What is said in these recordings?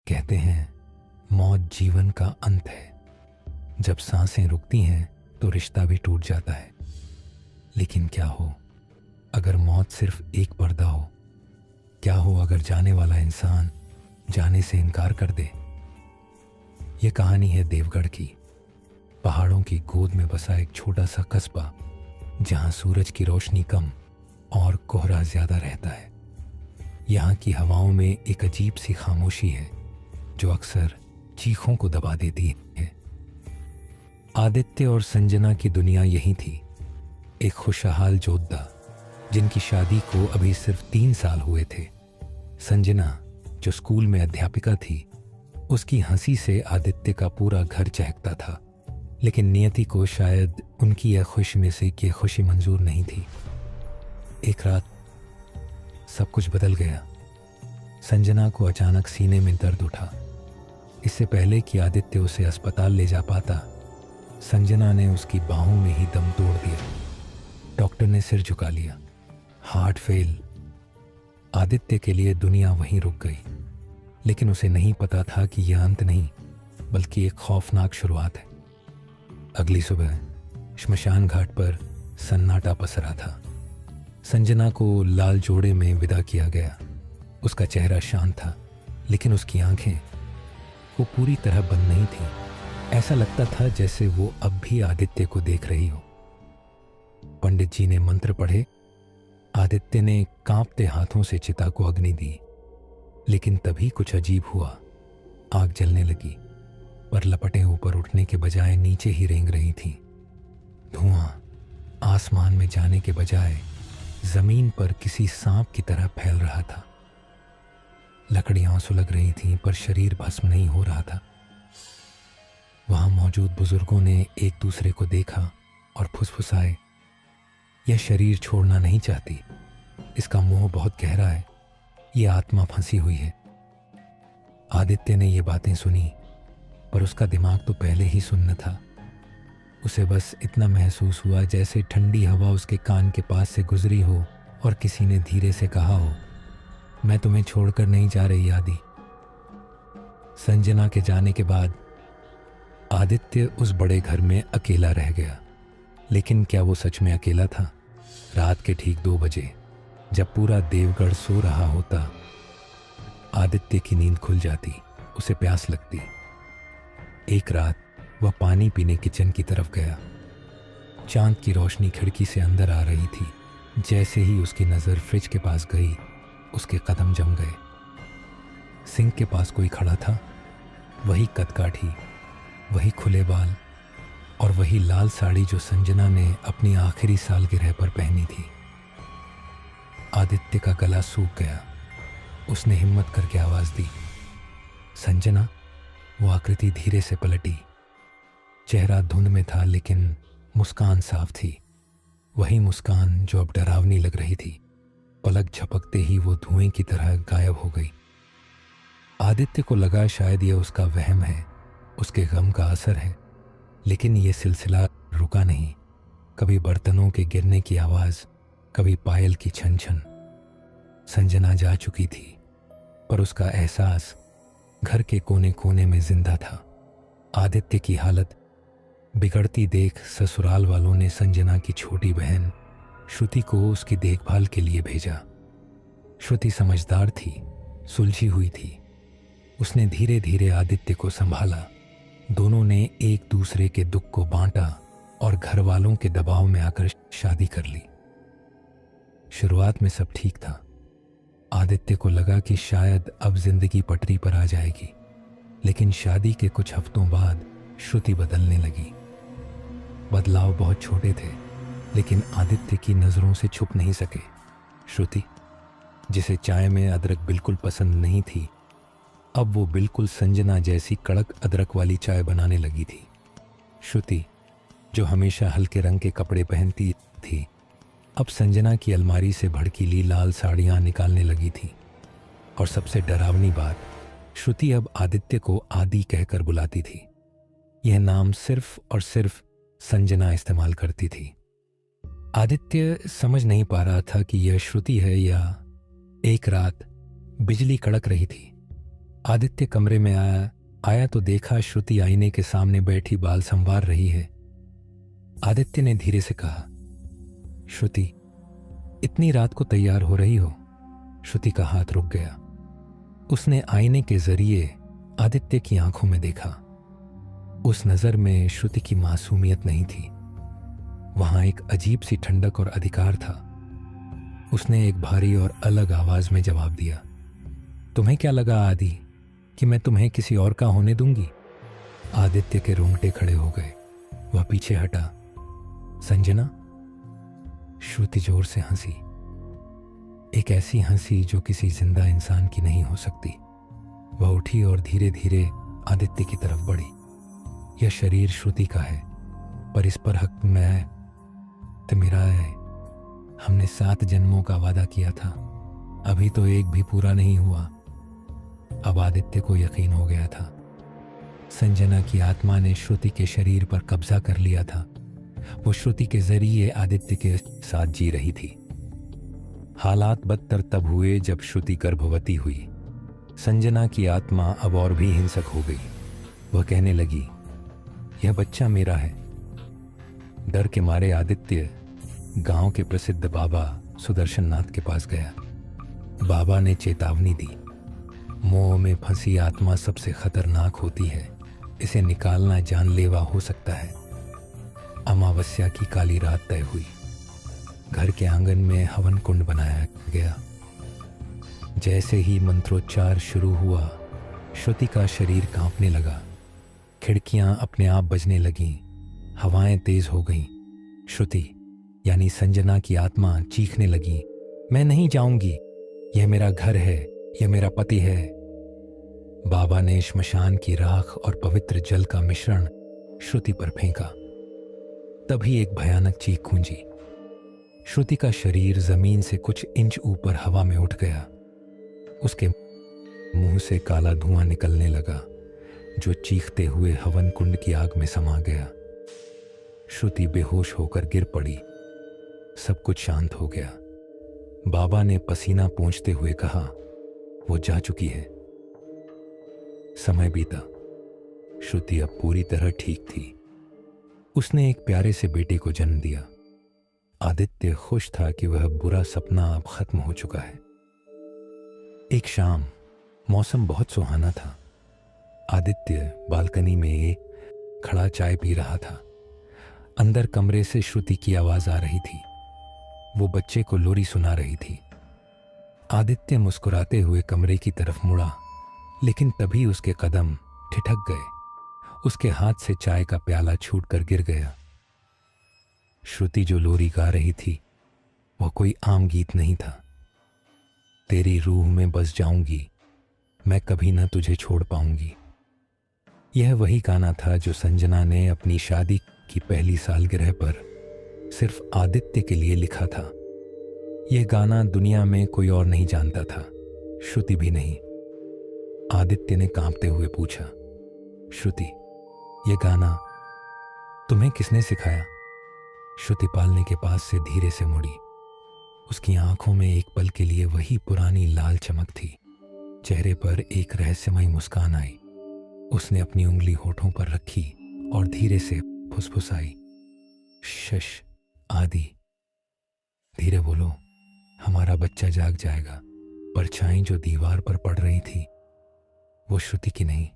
कहते हैं मौत जीवन का अंत है। जब सांसें रुकती हैं तो रिश्ता भी टूट जाता है। लेकिन क्या हो अगर मौत सिर्फ एक पर्दा हो? क्या हो अगर जाने वाला इंसान जाने से इनकार कर दे? यह कहानी है देवगढ़ की, पहाड़ों की गोद में बसा एक छोटा सा कस्बा जहां सूरज की रोशनी कम और कोहरा ज्यादा रहता है। यहाँ की हवाओं में एक अजीब सी खामोशी है जो अक्सर चीखों को दबा देती है। आदित्य और संजना की दुनिया यही थी, एक खुशहाल जोधा जिनकी शादी को अभी सिर्फ 3 साल हुए थे। संजना जो स्कूल में अध्यापिका थी, उसकी हंसी से आदित्य का पूरा घर चहकता था। लेकिन नियति को शायद उनकी यह खुशी में से कि खुशी मंजूर नहीं थी। एक रात सब कुछ बदल गया। संजना को अचानक सीने में दर्द उठा। इससे पहले कि आदित्य उसे अस्पताल ले जा पाता, संजना ने उसकी बाहों में ही दम तोड़ दिया। डॉक्टर ने सिर झुका लिया। Heart fail. आदित्य के लिए दुनिया वहीं रुक गई। लेकिन उसे नहीं पता था कि यह अंत नहीं बल्कि एक खौफनाक शुरुआत है। अगली सुबह श्मशान घाट पर सन्नाटा पसरा था। संजना को लाल जोड़े में विदा किया गया। उसका चेहरा शांत था, लेकिन उसकी आंखें वो पूरी तरह बंद नहीं थी। ऐसा लगता था जैसे वो अब भी आदित्य को देख रही हो। पंडित जी ने मंत्र पढ़े। आदित्य ने कांपते हाथों से चिता को अग्नि दी। लेकिन तभी कुछ अजीब हुआ। आग जलने लगी, पर लपटें ऊपर उठने के बजाय नीचे ही रेंग रही थीं। धुआं आसमान में जाने के बजाय जमीन पर किसी सांप की तरह फैल रहा था। लकड़ियां सुलग रही थीं, पर शरीर भस्म नहीं हो रहा था। वहां मौजूद बुजुर्गों ने एक दूसरे को देखा और फुसफुसाए, यह शरीर छोड़ना नहीं चाहती, इसका मोह बहुत गहरा है, यह आत्मा फंसी हुई है। आदित्य ने ये बातें सुनी, पर उसका दिमाग तो पहले ही सुन्न था। उसे बस इतना महसूस हुआ जैसे ठंडी हवा उसके कान के पास से गुजरी हो और किसी ने धीरे से कहा हो, मैं तुम्हें छोड़कर नहीं जा रही आदि। संजना के जाने के बाद आदित्य उस बड़े घर में अकेला रह गया। लेकिन क्या वो सच में अकेला था? रात के ठीक 2 बजे, जब पूरा देवगढ़ सो रहा होता, आदित्य की नींद खुल जाती। उसे प्यास लगती। एक रात वह पानी पीने किचन की तरफ गया। चांद की रोशनी खिड़की से अंदर आ रही थी। जैसे ही उसकी नज़र फ्रिज के पास गई, उसके कदम जम गए। सिंक के पास कोई खड़ा था, वही कदकाठी, वही खुले बाल और वही लाल साड़ी जो संजना ने अपनी आखिरी सालगिरह पर पहनी थी। आदित्य का गला सूख गया। उसने हिम्मत करके आवाज दी, संजना। वो आकृति धीरे से पलटी। चेहरा धुंध में था, लेकिन मुस्कान साफ थी। वही मुस्कान जो अब डरावनी लग रही थी। पलक झपकते ही वो धुएं की तरह गायब हो गई। आदित्य को लगा शायद यह उसका वहम है, उसके गम का असर है। लेकिन यह सिलसिला रुका नहीं। कभी बर्तनों के गिरने की आवाज, कभी पायल की छन छन। संजना जा चुकी थी, पर उसका एहसास घर के कोने कोने में जिंदा था। आदित्य की हालत बिगड़ती देख ससुराल वालों ने संजना की छोटी बहन श्रुति को उसकी देखभाल के लिए भेजा। श्रुति समझदार थी, सुलझी हुई थी। उसने धीरे धीरे आदित्य को संभाला। दोनों ने एक दूसरे के दुख को बांटा और घर वालों के दबाव में आकर शादी कर ली। शुरुआत में सब ठीक था। आदित्य को लगा कि शायद अब जिंदगी पटरी पर आ जाएगी। लेकिन शादी के कुछ हफ्तों बाद श्रुति बदलने लगी। बदलाव बहुत छोटे थे, लेकिन आदित्य की नज़रों से छुप नहीं सके। श्रुति, जिसे चाय में अदरक बिल्कुल पसंद नहीं थी, अब वो बिल्कुल संजना जैसी कड़क अदरक वाली चाय बनाने लगी थी। श्रुति, जो हमेशा हल्के रंग के कपड़े पहनती थी, अब संजना की अलमारी से भड़कीली लाल साड़ियाँ निकालने लगी थी। और सबसे डरावनी बात, श्रुति अब आदित्य को आदि कहकर बुलाती थी। यह नाम सिर्फ और सिर्फ संजना इस्तेमाल करती थी। आदित्य समझ नहीं पा रहा था कि यह श्रुति है या। एक रात बिजली कड़क रही थी। आदित्य कमरे में आया तो देखा श्रुति आईने के सामने बैठी बाल संवार रही है। आदित्य ने धीरे से कहा, श्रुति, इतनी रात को तैयार हो रही हो? श्रुति का हाथ रुक गया। उसने आईने के जरिए आदित्य की आंखों में देखा। उस नजर में श्रुति की मासूमियत नहीं थी, वहां एक अजीब सी ठंडक और अधिकार था। उसने एक भारी और अलग आवाज में जवाब दिया, तुम्हें क्या लगा आदि कि मैं तुम्हें किसी और का होने दूंगी? आदित्य के रोंगटे खड़े हो गए। वह पीछे हटा। संजना? श्रुति जोर से हंसी, एक ऐसी हंसी जो किसी जिंदा इंसान की नहीं हो सकती। वह उठी और धीरे धीरे आदित्य की तरफ बढ़ी। यह शरीर श्रुति का है, पर इस पर हक मैं तो मेरा है। हमने 7 जन्मों का वादा किया था, अभी तो एक भी पूरा नहीं हुआ। अब आदित्य को यकीन हो गया था, संजना की आत्मा ने श्रुति के शरीर पर कब्जा कर लिया था। वो श्रुति के जरिए आदित्य के साथ जी रही थी। हालात बदतर तब हुए जब श्रुति गर्भवती हुई। संजना की आत्मा अब और भी हिंसक हो गई। वह कहने लगी, यह बच्चा मेरा है। डर के मारे आदित्य गांव के प्रसिद्ध बाबा सुदर्शन नाथ के पास गया। बाबा ने चेतावनी दी, मोह में फंसी आत्मा सबसे खतरनाक होती है, इसे निकालना जानलेवा हो सकता है। अमावस्या की काली रात तय हुई। घर के आंगन में हवन कुंड बनाया गया। जैसे ही मंत्रोच्चार शुरू हुआ, श्रुति का शरीर कांपने लगा। खिड़कियां अपने आप बजने लगीं, हवाएं तेज हो गईं। श्रुति यानी संजना की आत्मा चीखने लगी, मैं नहीं जाऊंगी, यह मेरा घर है, यह मेरा पति है। बाबा ने श्मशान की राख और पवित्र जल का मिश्रण श्रुति पर फेंका। तभी एक भयानक चीख गूंजी। श्रुति का शरीर जमीन से कुछ इंच ऊपर हवा में उठ गया। उसके मुंह से काला धुआं निकलने लगा, जो चीखते हुए हवन कुंड की आग में समा गया। श्रुति बेहोश होकर गिर पड़ी। सब कुछ शांत हो गया। बाबा ने पसीना पोंछते हुए कहा, वो जा चुकी है। समय बीता। श्रुति अब पूरी तरह ठीक थी। उसने एक प्यारे से बेटे को जन्म दिया। आदित्य खुश था कि वह बुरा सपना अब खत्म हो चुका है। एक शाम मौसम बहुत सुहाना था। आदित्य बालकनी में खड़ा चाय पी रहा था। अंदर कमरे से श्रुति की आवाज आ रही थी। वो बच्चे को लोरी सुना रही थी। आदित्य मुस्कुराते हुए कमरे की तरफ मुड़ा, लेकिन तभी उसके कदम ठिठक गए। उसके हाथ से चाय का प्याला छूटकर गिर गया। श्रुति जो लोरी गा रही थी, वह कोई आम गीत नहीं था। तेरी रूह में बस जाऊंगी, मैं कभी न तुझे छोड़ पाऊंगी। यह वही गाना था जो संजना ने अपनी शादी की पहली सालगिरह पर सिर्फ आदित्य के लिए लिखा था। यह गाना दुनिया में कोई और नहीं जानता था, श्रुति भी नहीं। आदित्य ने कांपते हुए पूछा, श्रुति, यह गाना तुम्हें किसने सिखाया? श्रुति पालने के पास से धीरे से मुड़ी। उसकी आंखों में एक पल के लिए वही पुरानी लाल चमक थी। चेहरे पर एक रहस्यमय मुस्कान आई। उसने अपनी उंगली होठों पर रखी और धीरे से फुसफुसाई, शश आदि, धीरे बोलो, हमारा बच्चा जाग जाएगा। परछाई जो दीवार पर पड़ रही थी, वो श्रुति की नहीं,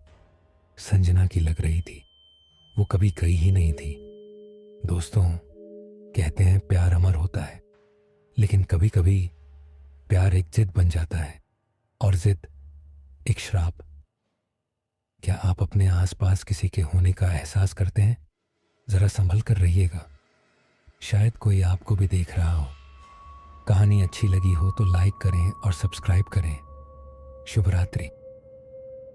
संजना की लग रही थी। वो कभी गई ही नहीं थी। दोस्तों, कहते हैं प्यार अमर होता है, लेकिन कभी कभी प्यार एक जिद बन जाता है, और जिद एक श्राप। क्या आप अपने आसपास किसी के होने का एहसास करते हैं? जरा संभल कर रहिएगा, शायद कोई आपको भी देख रहा हो। कहानी अच्छी लगी हो तो लाइक करें और सब्सक्राइब करें। शुभ रात्रि।